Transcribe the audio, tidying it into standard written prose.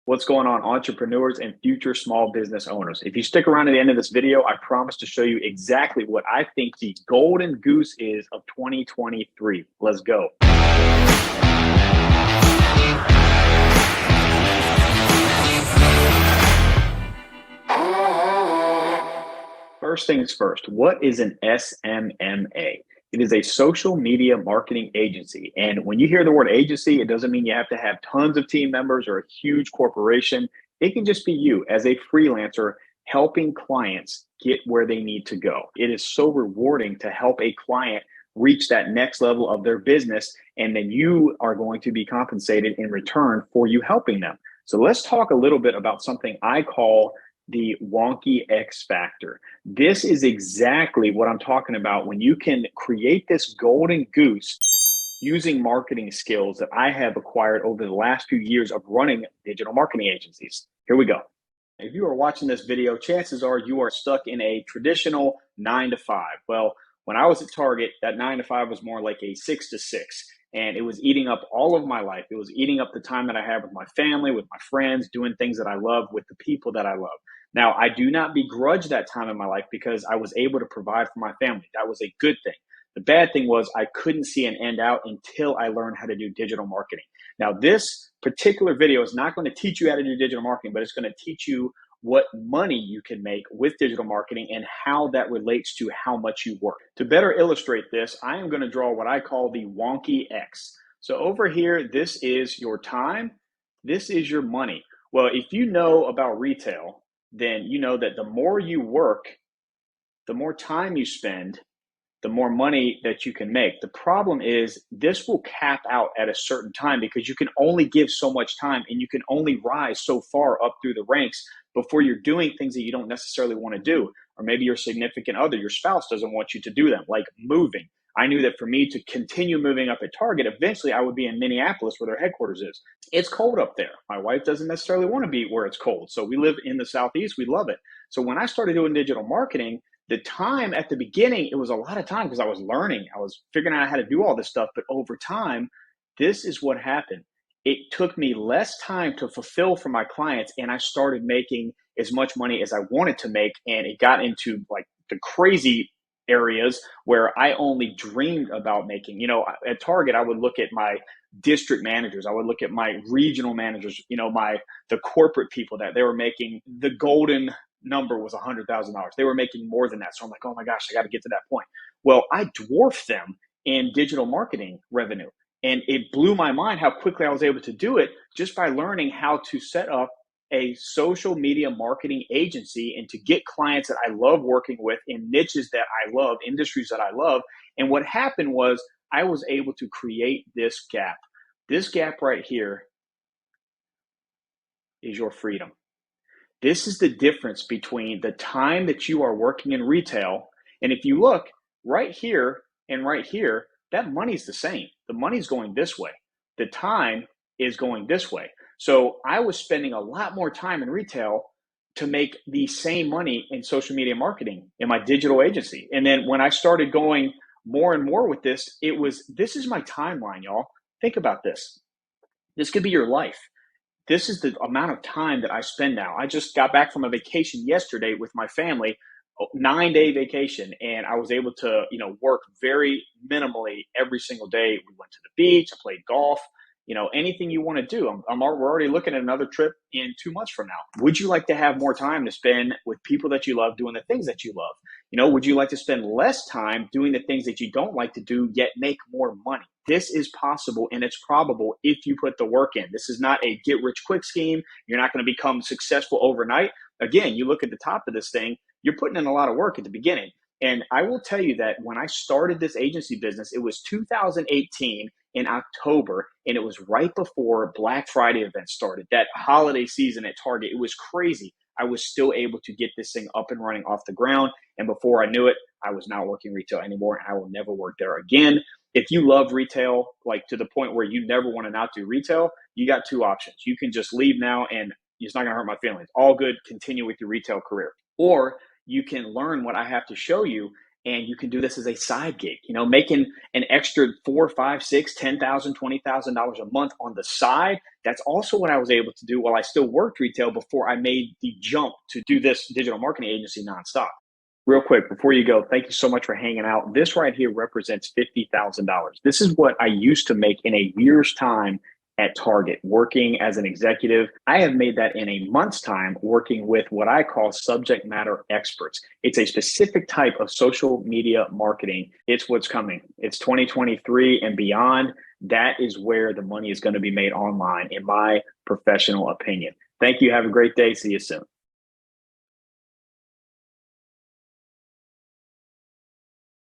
What's going on, entrepreneurs and future small business owners? If you stick around to the end of this video, I promise to show you exactly what I think the golden goose is of 2023. Let's go. First things first, what is an SMMA? It is a social media marketing agency. And when you hear the word agency, it doesn't mean you have to have tons of team members or a huge corporation. It can just be you as a freelancer helping clients get where they need to go. It is so rewarding to help a client reach that next level of their business. And then you are going to be compensated in return for you helping them. So let's talk a little bit about something I call the wonky X factor. This is exactly what I'm talking about when you can create this golden goose using marketing skills that I have acquired over the last few years of running digital marketing agencies. Here we go. If you are watching this video, chances are you are stuck in a traditional 9 to 5. Well, when I was at Target, that 9 to 5 was more like a 6 to 6. And it was eating up all of my life. It was eating up the time that I had with my family, with my friends, doing things that I love with the people that I love. Now, I do not begrudge that time in my life because I was able to provide for my family. That was a good thing. The bad thing was I couldn't see an end out until I learned how to do digital marketing. Now, this particular video is not going to teach you how to do digital marketing, but it's going to teach you what money you can make with digital marketing and how that relates to how much you work. To better illustrate this, I am going to draw what I call the wonky X. So over here, this is your time. This is your money. Well, if you know about retail, then you know that the more you work, the more time you spend, the more money that you can make. The problem is this will cap out at a certain time because you can only give so much time and you can only rise so far up through the ranks before you're doing things that you don't necessarily want to do. Or maybe your significant other, your spouse doesn't want you to do them, like moving. I knew that for me to continue moving up at Target, eventually I would be in Minneapolis where their headquarters is. It's cold up there. My wife doesn't necessarily want to be where it's cold. So we live in the Southeast. We love it. So when I started doing digital marketing, the time at the beginning, it was a lot of time because I was learning. I was figuring out how to do all this stuff. But over time, this is what happened. It took me less time to fulfill for my clients, and I started making as much money as I wanted to make. And it got into like the crazy areas where I only dreamed about making. You know, at Target, I would look at my district managers. I would look at my regional managers, you know, the corporate people that they were making. The golden number was $100,000. They were making more than that. So I'm like, oh my gosh, I got to get to that point. Well, I dwarfed them in digital marketing revenue. And it blew my mind how quickly I was able to do it just by learning how to set up a social media marketing agency and to get clients that I love working with in niches that I love, industries that I love. And what happened was I was able to create this gap. This gap right here is your freedom. This is the difference between the time that you are working in retail. And if you look right here and right here, that money's the same. The money's going this way. The time is going this way. So I was spending a lot more time in retail to make the same money in social media marketing in my digital agency. And then when I started going more and more with this, this is my timeline, y'all. Think about this. This could be your life. This is the amount of time that I spend now. I just got back from a vacation yesterday with my family, 9-day vacation, and I was able to, work very minimally every single day. We went to the beach, I played golf, anything you want to do. We're already looking at another trip in 2 months from now. Would you like to have more time to spend with people that you love doing the things that you love? Would you like to spend less time doing the things that you don't like to do, yet make more money? This is possible and it's probable if you put the work in. This is not a get rich quick scheme. You're not going to become successful overnight. Again, you look at the top of this thing, you're putting in a lot of work at the beginning. And I will tell you that when I started this agency business, it was 2018 in October, and it was right before Black Friday event started, that holiday season at Target. It was crazy. I was still able to get this thing up and running off the ground. And before I knew it, I was not working retail anymore, and I will never work there again. If you love retail, like to the point where you never want to not do retail, you got two options. You can just leave now and it's not going to hurt my feelings. All good, continue with your retail career. Or you can learn what I have to show you And you can do this as a side gig, making an extra 4, 5, 6, 10,000, $20,000 a month on the side. That's also what I was able to do while I still worked retail before I made the jump to do this digital marketing agency nonstop. Real quick, before you go, thank you so much for hanging out. This right here represents $50,000. This is what I used to make in a year's time at Target, working as an executive. I have made that in a month's time working with what I call subject matter experts. It's a specific type of social media marketing. It's what's coming. It's 2023 and beyond. That is where the money is going to be made online, in my professional opinion. Thank you. Have a great day. See you soon.